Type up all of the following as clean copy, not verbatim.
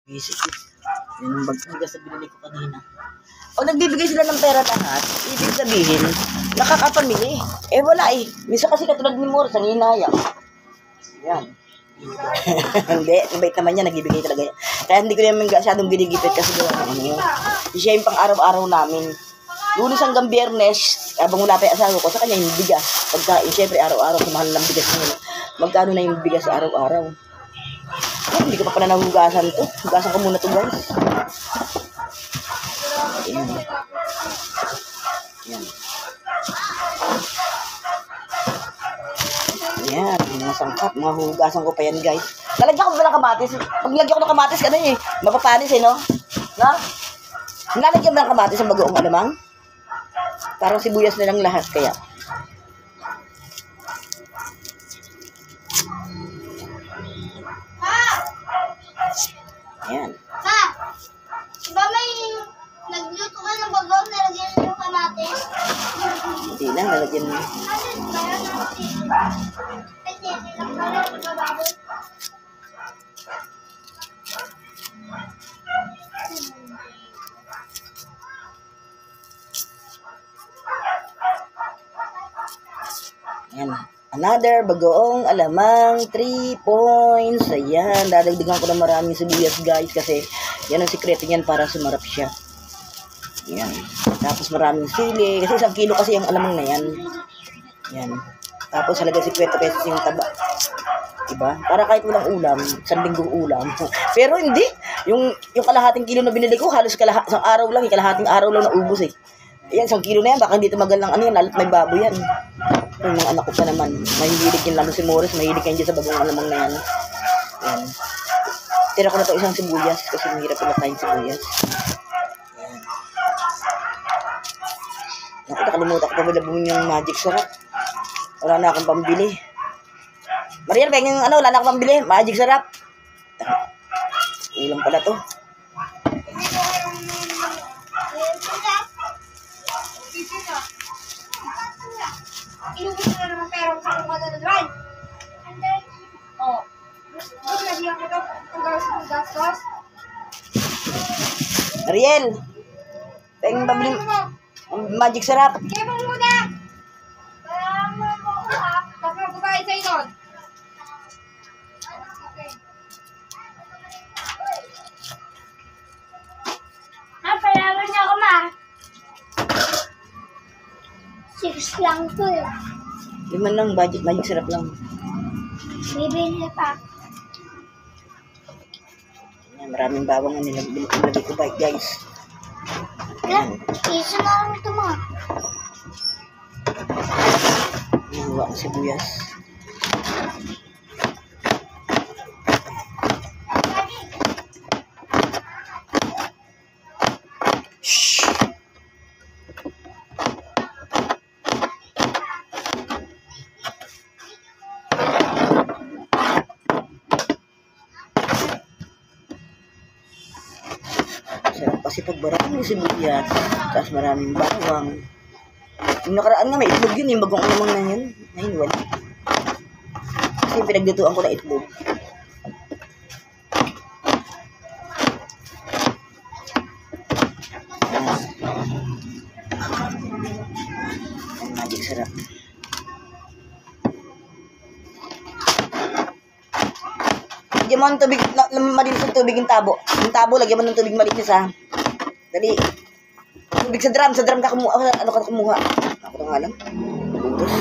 Visit it. Yan ang bagbigas na binili ko kanina. O nagbibigay sila ng pera lahat, ibig sabihin, nakakapamili. Eh wala eh. Minsan kasi katulad ni Morris, ang hinayang. Yan. Hindi, mabait naman yan, nagbibigay talaga yan. Kaya hindi ko naman masyadong binigipit kasi doon, siya yung pang araw-araw namin. Lunes hanggang Biyernes, habang wala pa yung asawa ko, sa kanya yung bigas. Pagka, siyempre araw-araw, kumahal ng bigas nila. Magkano na yung bigas araw-araw? Hindi ko pa pala nahugasan to. Hugasan ko muna to, guys. Ayan. Ayan. Ayan, mga sangkap, mga hugasan ko pa yan, guys. Lalagyan ko ba ng kamatis? Pag nilagyan ko ng kamatis, ano eh, mapapanis eh, no? No? Nilalagyan ba ng kamatis ang bagoong alamang? Parang sibuyas na lang lahat, kaya. Ayan. Ma, diba may nagluto ka ng bagoong nalagyan yung kamatis? Hindi lang, nalagyan mo. Ayan. Another bagoong alamang 3 points. Ayan. Dadagdagan ko na maraming sibuyas, guys. Kasi yan ang sikreto niyan para sumarap siya. Ayan. Tapos maraming sili. Kasi 1 kilo kasi yung alamang na yan. Ayan. Tapos halaga 50 pesos yung taba. Diba? Para kahit walang ulam, 1 linggong ulam. Pero hindi. Yung kalahating kilo na binili ko, halos isang araw lang. Yung kalahating araw lang naubos eh. Ayan, 1 kilo na yan. Baka hindi tumagal ng ano yan. Lalo't may babo yan. Yung mga anak ko pa naman. Mahihilig yan lalo si Morris. Mahihilig yan dyan sa bagong alamang na yan. Ayan. Tira ko na to isang sibuyas. Kasi mahirap ko na tayong sibuyas. Ayan. Naku, nakalimutan ko pa bumili yung magic sarap. Wala na akong pambili. Mariel, pengin wala na akong pambili. Magic sarap. Ulam pala to. Inubos na naman pero sa kung ano na drive. Oo. Gusto na diyan ko ito kung gawin sa gastos. Mariel, pengin pambili. Magic sarap. Kaya mo muna! Kaya mo ha? Tapos magbabayad sa inod. Payaran niya ako, ma. 6 lang to eh. 5 lang, magic sarap lang. Bibili pa. Ayan, maraming bawang na nilagay ko ba, guys. Isa na lang ito, ma. Nahuwa ko sibuyas. Shhh! Sarap kasi pag maraming sibuyas, tapos maraming bawang. Yung nakaraan nga may itlog yun, yung bagong alamang na yun. Ngayon wala. Kasi pinaglutuan ko na itlog. Magic sarap. Lagyan mo ng tubig, malinis ng tubig yung tabo. Yung tabo, lagyan mo ng tubig malinis ha. Dali. Tubig sa drum ka kumuha. Ano ka kumuha? Ako na nga lang. Butos.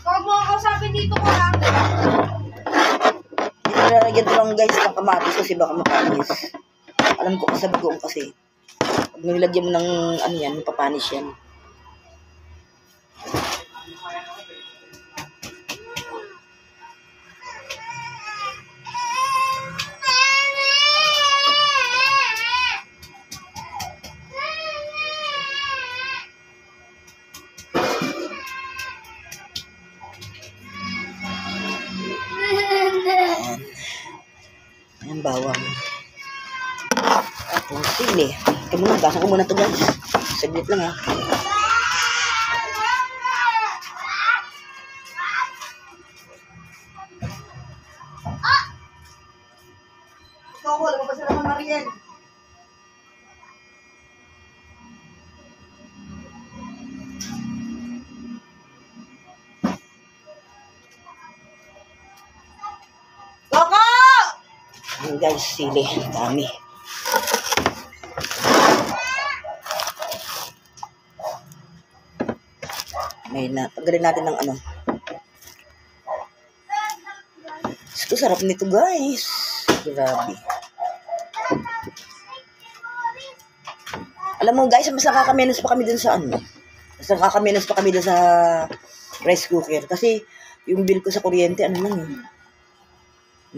Huwag mo ang kausapin dito ko lang. Nilalagyan ko lang guys ng kamatis kasi baka makanis. Alam ko kasi bagoong kasi. Pag nilagyan mo ng ano yan, papanis yan. Ayan. Ayan, bawang. Tapos, sili. Ito muna, gasa ko muna to guys. Saglit lang ha. Ito ako, alam mo ba sila mga Mariel? Koko! Ayan guys, sili. Dami. May na, paggalin natin ng ano. Ito, sarap nito guys. Grabe. Alam mo guys, mas nakakamenos pa kami dun sa ano. Mas nakakamenos pa kami dun sa rice cooker. Kasi yung bill ko sa kuryente, ano lang eh.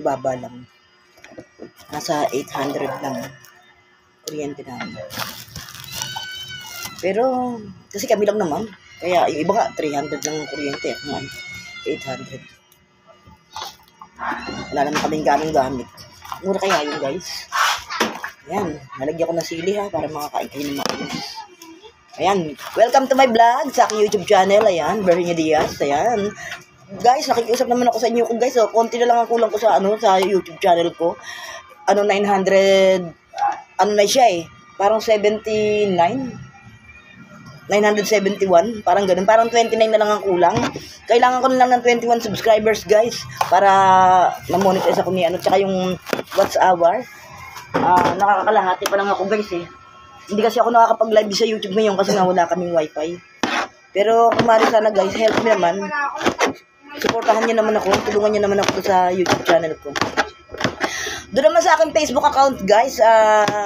Baba lang. Nasa 800 lang. Kuryente namin. Pero, kasi kami lang naman. Kaya, yung iba nga, 300 lang ang kuryente. Ako nga, 800. Wala naman kaming gamit. Mura kaya yun, guys. Ayan, nalagyan ko ng sili ha, para makakain kayo ng maayos. Ayan, welcome to my vlog sa aking YouTube channel. Ayan, Bernie Diaz. Ayan. Guys, nakikiusap naman ako sa inyo guys. So, konti na lang ang kulang ko sa sa YouTube channel ko. 900 na siya eh. Parang 971, parang ganun. Parang 29 na lang ang kulang. Kailangan ko na lang ng 21 subscribers, guys, para ma-monetize ako ni tsaka yung watch hour. Nakakalahati pa lang ako, guys eh. Hindi kasi ako nakakapag-live sa YouTube ngayon kasi nga wala kaming wifi. Pero kumari sana guys, help me naman. Supportahan niyo naman ako, tulungan niyo naman ako sa YouTube channel ko. Doon naman sa aking Facebook account, guys,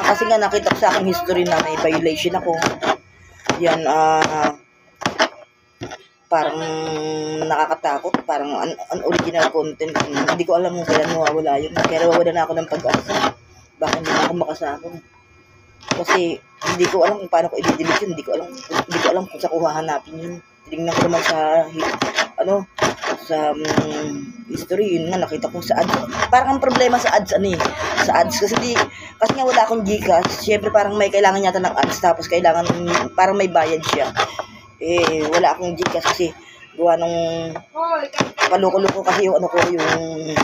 kasi nga nakita ko sa aking history na may violation ako. Yan, parang nakakatakot, parang unoriginal content. Hindi ko alam kung kailan mawawala yun. Kaya wawala na ako ng pag-asa. Baka hindi na ako makasakot. Kasi hindi ko alam kung paano ko i-delete yun. Hindi ko alam kung saan ko hahanapin yun. Tinignan ko naman sa history, yun nga, nakita ko sa ads. Parang ang problema sa ads, sa ads, kasi nga wala akong Gcash. Siyempre parang may kailangan yata ng ads, tapos kailangan, parang may bayad siya. Wala akong Gcash kasi gawa nung paloko-loko kasi yung yung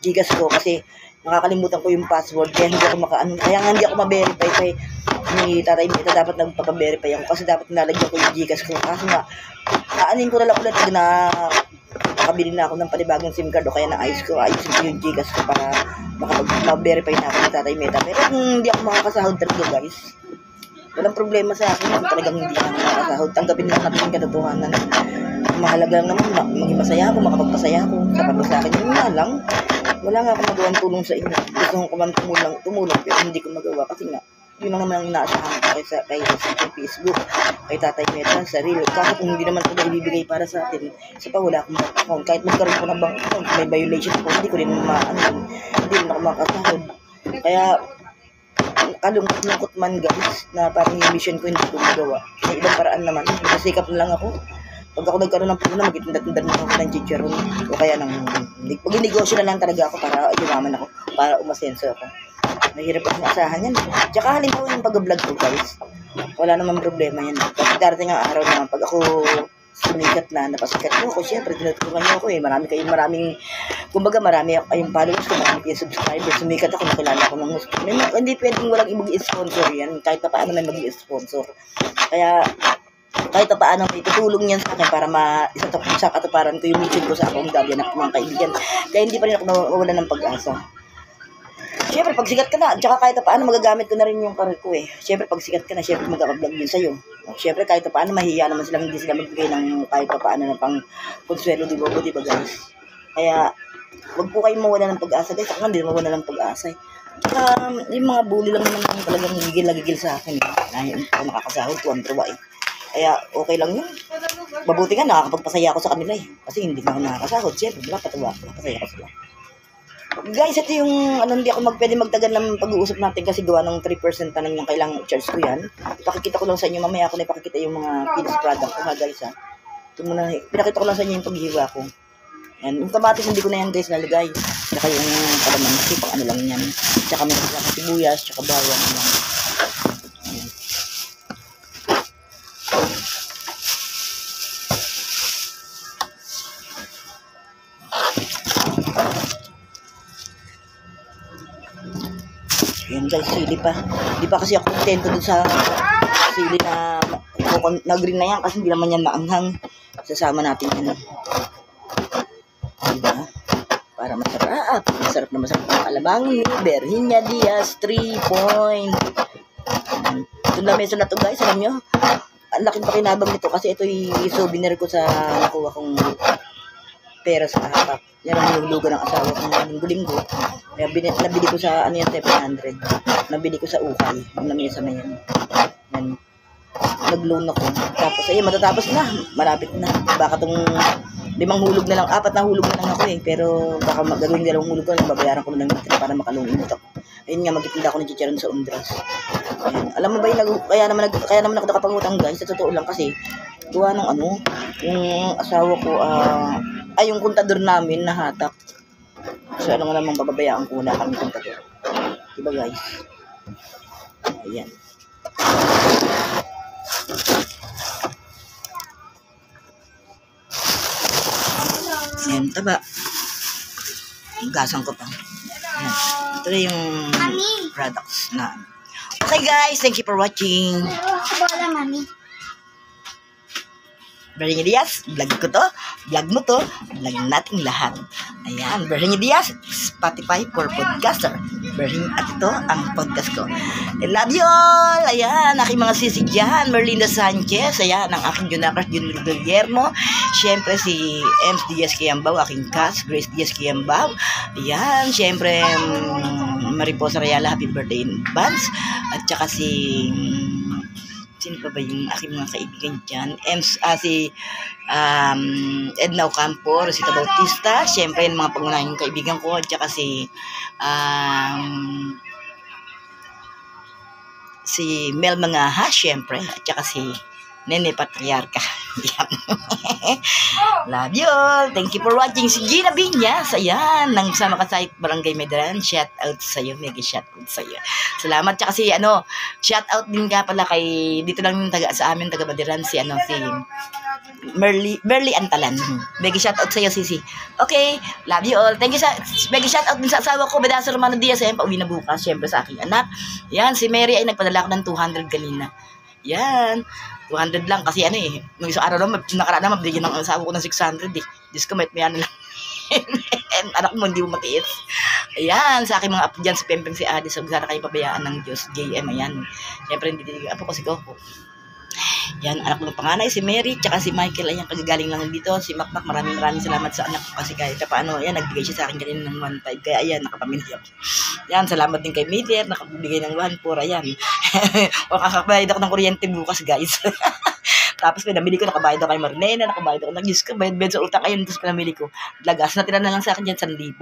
Gcash ko, kasi nakakalimutan ko yung password, kaya hindi ako hindi ako ma-verify kay ni Tatay Meta. Dapat nagpapa-verify ako kasi dapat nalagyan ko yung Gcash ko. Kasi nga, aanin ko na lang ulit na makabili na ako ng panibagong SIM card o kaya ayusin ko yung Gcash ko para makapag-verify na ako ni Tatay Meta. Pero hindi ako makakasahod talaga, guys. Walang problema sa akin kung talagang hindi ako makakasahod. Tanggapin lang natin yung katotohanan. Mahalaga lang naman, maging masaya ako, makapagpasaya ako. Sapat sa akin, yun nga lang. Wala nga akong magawang tulong sa inyo. Gusto ko man tumulong, pero hindi ko magawa kasi nga, yun lang naman ang inaasahan ko kay Facebook, kay Tatay Meta, sa Reel. Kasi kung hindi naman ito na ibibigay para sa atin, isa pa wala akong bank account. Kahit magkaroon ko ng bank account, may violation ko, hindi ko rin hindi rin ako makasahod. Kaya, kalungkot-lungkot man guys, na parang yung mission ko hindi ko magawa. May ibang paraan naman, nagsisikap na lang ako. Pag ako nagkaroon ng puna, mag-itinda-tinda na ako ng chicharon. O kaya pag-negosyo na lang talaga ako para yumaman ako, para umasenso ako. Mahirap akong asahan yan. Tsaka halimbawa yung pag-vlog ko guys, wala namang problema yan. Kasi darating ang araw naman, pag ako sumikat na, napasikat mo ako, syempre, tinutulungan niyo ako eh. Marami kayong followers ko, marami kayong subscribers, sumikat ako, nakilala ako ng gusto. Hindi pwedeng walang mag-i-sponsor yan, kahit pa paano may mag-i-sponsor. Kaya, kahit pa paano may tutulong yan sa akin para sa katuparan ko yung mission ko sa akong gagawin ng mga kaibigan. Kaya hindi pa rin ako nawawala ng pag-asa. Siyempre, pag sikat ka na, tsaka kahit paano magagamit ko na rin yung karir ko eh. Siyempre, pag sikat ka na, siyempre magkakablog yun sa'yo. Siyempre, kahit paano mahihiya naman sila, hindi sila magbigay ng kahit paano ng pang konsuelo, di ba guys? Kaya, wag po kayong mawala ng pag-asa guys. Ako nga, hindi mawala ng pag-asa eh. Tsaka, yung mga bully lang naman talagang gigil na sa akin eh. Dahil ako nakakasahod, tuwan-tuwa eh. Kaya, okay lang yun. Mabuti nga, nakakapagpasaya ako sa kanila eh. Kasi hindi na ako nakakasahod. Siyempre, napasaya ko sila. Guys, ito yung, hindi ako pwede magtagal ng pag-uusap natin kasi gawa ng 3% na lang yung kailangang charge ko yan. Ipakikita ko lang sa inyo, mamaya ako na ipakikita yung mga finished product ko ha guys ha. Ito muna, pinakita ko lang sa inyo yung paghiwa ko. Yan, yung kamatis hindi ko na yan guys nalagay. Tsaka yung kalamansi, pang ano lang yan. Tsaka may sibuyas, tsaka bawang yan. Ayan. Ayan guys, sili pa. Hindi pa kasi ako kontento dun sa sili na green na yan kasi hindi naman yan maanghang. Sasama natin yan. Diba? Para masarap. Masarap na masarap ang alamang ni Virginia Diaz 3 point. Itong lamesa na to guys, alam nyo, ang laking pakinabang nito kasi ito yung souvenir ko sa nakuha kong pera sa hatak. Yan ang nilulugan ng asawa ko ng linggo-linggo. Kaya nabili ko sa ano yan, 700. Nabili ko sa ukay. Yung lamesa na yan. Yan. Nag-loan ako. Tapos ayun, matatapos na. Malapit na. Baka itong 5 hulog na lang. 4 na hulog na lang ako eh. Pero baka magagawin dalawang hulog ko. Babayaran ko na lang para makalungin ito. Ayun nga, magtitinda ako ng chicharon sa Undras. Ayun. Alam mo ba yung kaya naman ako nakapangutang guys. Sa totoo lang kasi gawa ng ano, yung asawa ko, yung kontador namin nahatak. So ano nga namang pababayaan ko na kami kontador. Diba guys? Ayan. Ayan, taba. Gasan ko pa. Ayan. Ito na yung products na. Okay guys, thank you for watching. Bola, mami. Virginia Diaz, vlog ko to, vlog mo to, vlog natin lahat. Ayan, Virginia Diaz, Spotify for podcaster. Virginia, at ito ang podcast ko. I love you all! Ayan, aking mga sisi dyan, Merlinda Sanchez, ayan, ang aking Junakas Junior Guillermo, syempre si Ems Diaz Kiambao, aking cast, Grace Diaz Kiambao, ayan, syempre Mariposa Reala, happy birthday in advance, at saka si sino pa ba yung aking mga kaibigan dyan? Si Edna Ocampo, Rosita Bautista, syempre yung mga pangunahing kaibigan ko, at saka si Mel Mangaha, syempre, at saka si Nene Patriarca. Love you all. Thank you for watching. Si Gina Binyas, ayan, nang sama ka sa Barangay Medran, shout out sa'yo, mega shout out sa'yo. Salamat. Tsaka si, shout out din ka pala kay, dito lang yung sa amin, taga Badiran, si Merly Antalan. Mega shout out sa'yo, Sisi. Okay, love you all. Thank you mega shout out din sa asawa ko, Bedasa Romano Diaz, ayan, pauwi na bukas, syempre sa aking anak. Yan, si Mary ay nagpadala ko ng 200 kanina. Yan. 200 lang kasi nung isang araw lang, nakaraan na mabigyan ng asawa ko ng 600 eh. Diyos ko, may ano lang. Anak mo, hindi mo matiis. Ayan, sa aking mga apo dyan, si Pempeng, si Adi, so sana kayo pabayaan ng Diyos, JM, ayan. Siyempre, hindi apo kasi ko. Yan, anak ko ng panganay, si Mary, tsaka si Michael, ayan, kagagaling lang dito. Si Makmak, maraming salamat sa anak ko kasi kahit paano, ayan, nagbigay siya sa akin kanina ng 1.5. Kaya ayan, nakapamilya ko. Yan, salamat din kay Meter, nakabigay ng 1.4, ayan. O kakabayad ako ng kuryente bukas, guys. Tapos pinamili ko, nakabayad ako kay Marlena, nakabayad ako ng Diyos ko, bayad sa utang, ayun, tapos pinamili ko. Lagas, natira na lang sa akin dyan, 1,000.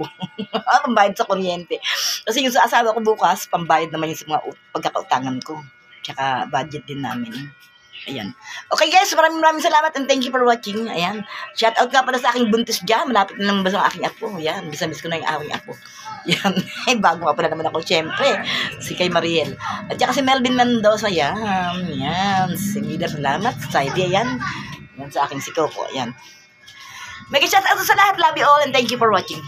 Pambayad sa kuryente. Kasi yung sa asawa ko bukas, pambayad naman yung sa mga pagkakautangan ko. Tsaka budget din namin. Ayan. Okay guys, maraming salamat and thank you for watching. Ayan. Shout out nga pala sa aking buntis dyan. Malapit na lang ba sa aking apo. Ayan. Bisa-bis ko na yung aking apo. Ayan. Bago nga pala naman ako, syempre. Si kay Mariel. At saka si Melvin Mendoza. Ayan. Ayan. Si Mida, salamat. Saidi, ayan. Ayan sa aking si Coco. Ayan. Mega shout out sa lahat. Love you all and thank you for watching.